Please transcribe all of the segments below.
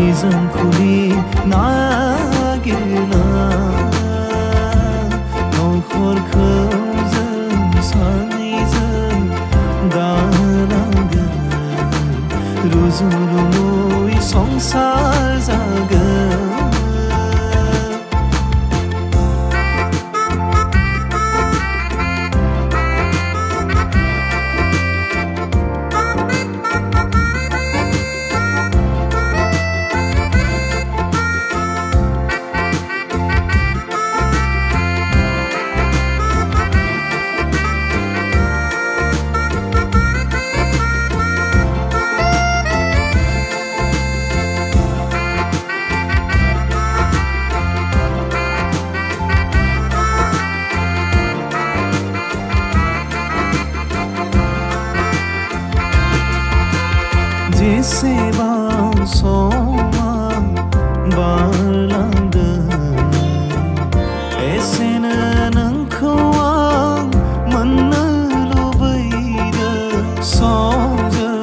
निजोंखौलि नागिरना नखरखौ जों सानैजों दानांगोन रुजु रुमुै संसार जागोन जेसेबां समा बारलांदों एसेनो नोंखौ आं मोननो लुबैदों समजों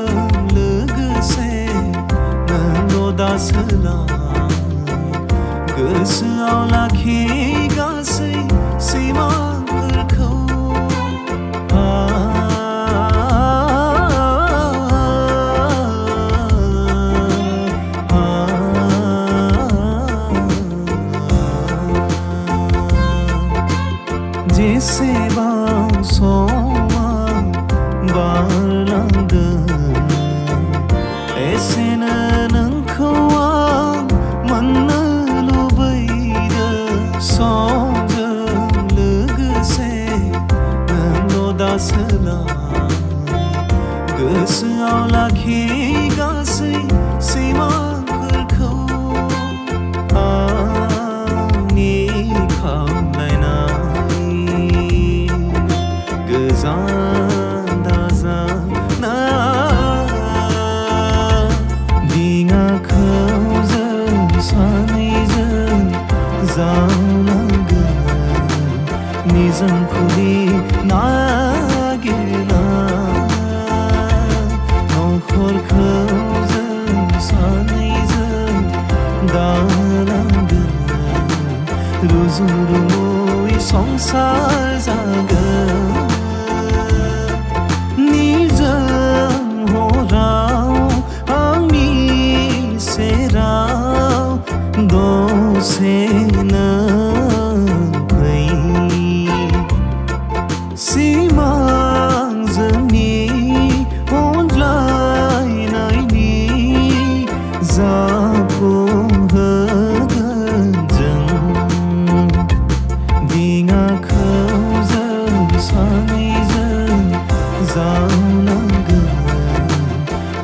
लोगोसे नोंल' दासोलाय गोसोआव लाखि गासै सिमांफोरखौ जेसेबां समा बारलांदों एसेनो नोंखौ आं मोननो लुबैदों समजों लोगोसे नोंल' दासोलाय गोसोआव लाखि गासै सिमांफोरखौ आंनि खावलायनाय गोजान दाजाना दिङाखौ जों सानैजों जावनांगोन निजोंखौलि नागिरना नखरखौ जों सानैजों दानांगोन रुजु रुमुै संसार जागोन निजों हराव आंनि सेराव दसेनो फै सिमां जोंनि अनज्लायनायनि जाफुंहोगोन जों दिङाखौ जों सानैजों जावनांगोन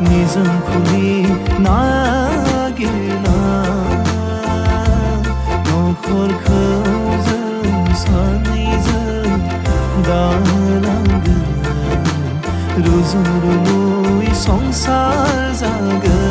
निजोंखौलि नागिरना नखरखौ जों सानैजों दानांगोन रुजु रुमुै संसार जागोन